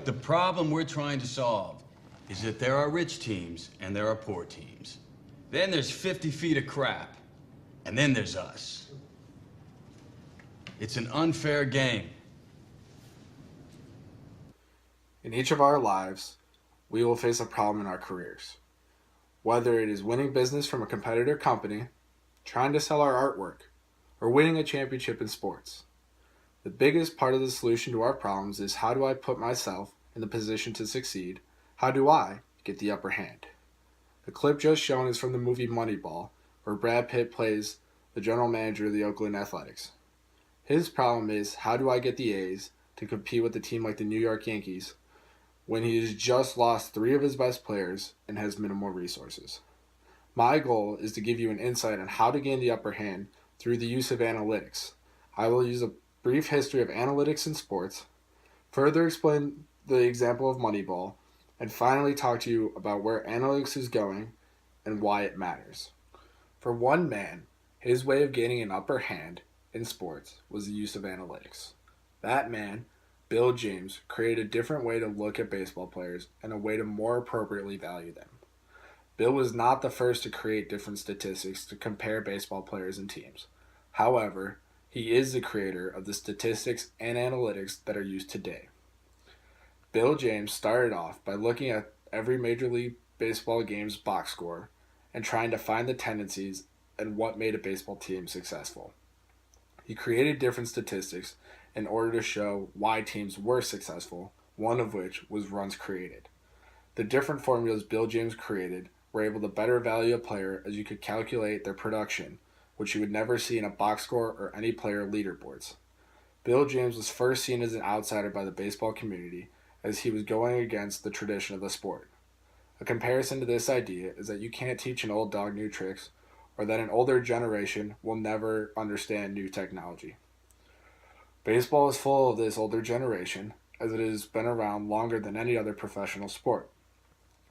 The problem we're trying to solve is that there are rich teams and there are poor teams. Then there's 50 feet of crap. And then there's us. It's an unfair game. In each of our lives, we will face a problem in our careers. Whether it is winning business from a competitor company, trying to sell our artwork, or winning a championship in sports. The biggest part of the solution to our problems is, how do I put myself in the position to succeed? How do I get the upper hand? The clip just shown is from the movie Moneyball, where Brad Pitt plays the general manager of the Oakland Athletics. His problem is, how do I get the A's to compete with a team like the New York Yankees when he has just lost 3 of his best players and has minimal resources? My goal is to give you an insight on how to gain the upper hand through the use of analytics. I will use a brief history of analytics in sports, further explain the example of Moneyball, and finally talk to you about where analytics is going and why it matters. For one man, his way of gaining an upper hand in sports was the use of analytics. That man, Bill James, created a different way to look at baseball players and a way to more appropriately value them. Bill was not the first to create different statistics to compare baseball players and teams. However, he is the creator of the statistics and analytics that are used today. Bill James started off by looking at every Major League Baseball game's box score and trying to find the tendencies and what made a baseball team successful. He created different statistics in order to show why teams were successful, one of which was runs created. The different formulas Bill James created were able to better value a player, as you could calculate their production, which you would never see in a box score or any player leaderboards. Bill James was first seen as an outsider by the baseball community, as he was going against the tradition of the sport. A comparison to this idea is that you can't teach an old dog new tricks, or that an older generation will never understand new technology. Baseball is full of this older generation, as it has been around longer than any other professional sport.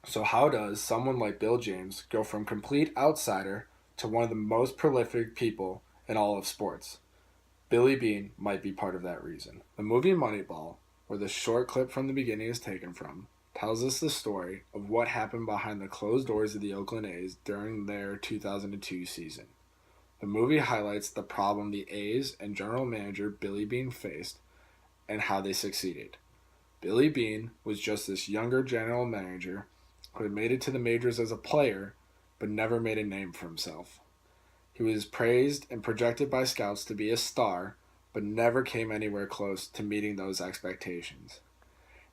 So how does someone like Bill James go from complete outsider to one of the most prolific people in all of sports? Billy Beane might be part of that reason. The movie Moneyball, where the short clip from the beginning is taken from, tells us the story of what happened behind the closed doors of the Oakland A's during their 2002 season. The movie highlights the problem the A's and general manager Billy Beane faced and how they succeeded. Billy Beane was just this younger general manager who had made it to the majors as a player but never made a name for himself. He was praised and projected by scouts to be a star, but never came anywhere close to meeting those expectations.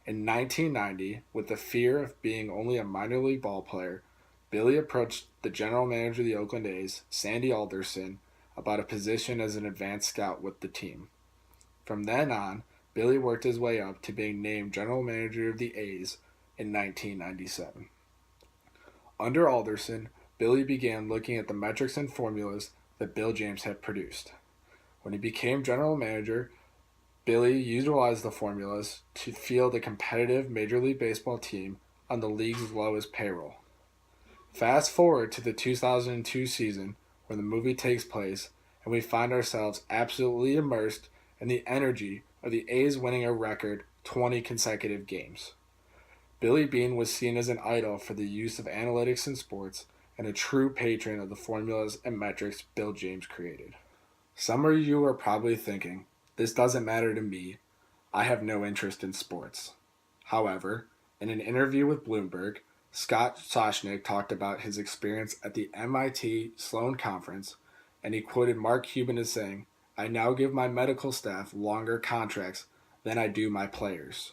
In 1990, with the fear of being only a minor league ball player, Billy approached the general manager of the Oakland A's, Sandy Alderson, about a position as an advanced scout with the team. From then on, Billy worked his way up to being named general manager of the A's in 1997. Under Alderson, Billy began looking at the metrics and formulas that Bill James had produced. When he became general manager, Billy utilized the formulas to field a competitive Major League Baseball team on the league's lowest payroll. Fast forward to the 2002 season, where the movie takes place, and we find ourselves absolutely immersed in the energy of the A's winning a record 20 consecutive games. Billy Beane was seen as an idol for the use of analytics in sports and a true patron of the formulas and metrics Bill James created. Some of you are probably thinking, this doesn't matter to me, I have no interest in sports. However, in an interview with Bloomberg, Scott Soshnick talked about his experience at the MIT Sloan Conference, and he quoted Mark Cuban as saying, "I now give my medical staff longer contracts than I do my players."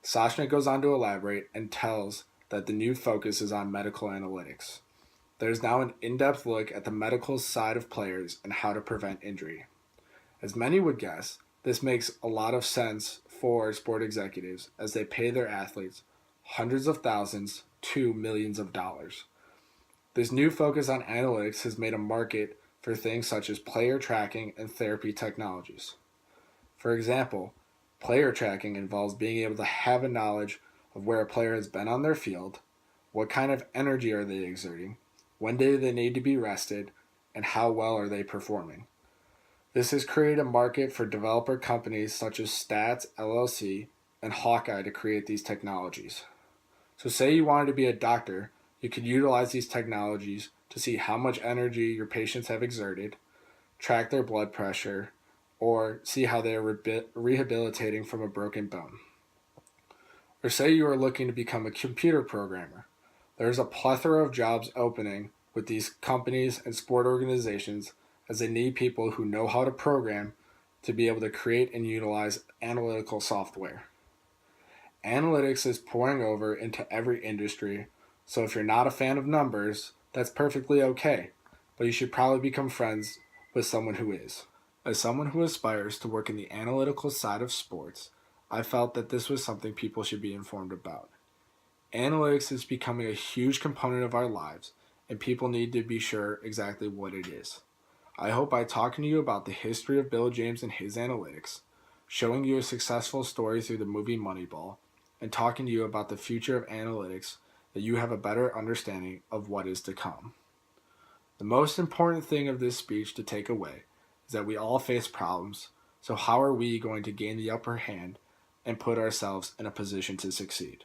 Soshnick goes on to elaborate and tells that the new focus is on medical analytics. There's now an in-depth look at the medical side of players and how to prevent injury. As many would guess, this makes a lot of sense for sport executives as they pay their athletes hundreds of thousands to millions of dollars. This new focus on analytics has made a market for things such as player tracking and therapy technologies. For example, player tracking involves being able to have a knowledge of where a player has been on their field, what kind of energy are they exerting, when do they need to be rested, and how well are they performing. This has created a market for developer companies such as Stats LLC and Hawkeye to create these technologies. So say you wanted to be a doctor, you could utilize these technologies to see how much energy your patients have exerted, track their blood pressure, or see how they are rehabilitating from a broken bone. Or say you are looking to become a computer programmer. There's a plethora of jobs opening with these companies and sport organizations as they need people who know how to program to be able to create and utilize analytical software. Analytics is pouring over into every industry, so if you're not a fan of numbers, that's perfectly okay, but you should probably become friends with someone who is. As someone who aspires to work in the analytical side of sports, I felt that this was something people should be informed about. Analytics is becoming a huge component of our lives, and people need to be sure exactly what it is. I hope by talking to you about the history of Bill James and his analytics, showing you a successful story through the movie Moneyball, and talking to you about the future of analytics, that you have a better understanding of what is to come. The most important thing of this speech to take away is that we all face problems, so how are we going to gain the upper hand and put ourselves in a position to succeed?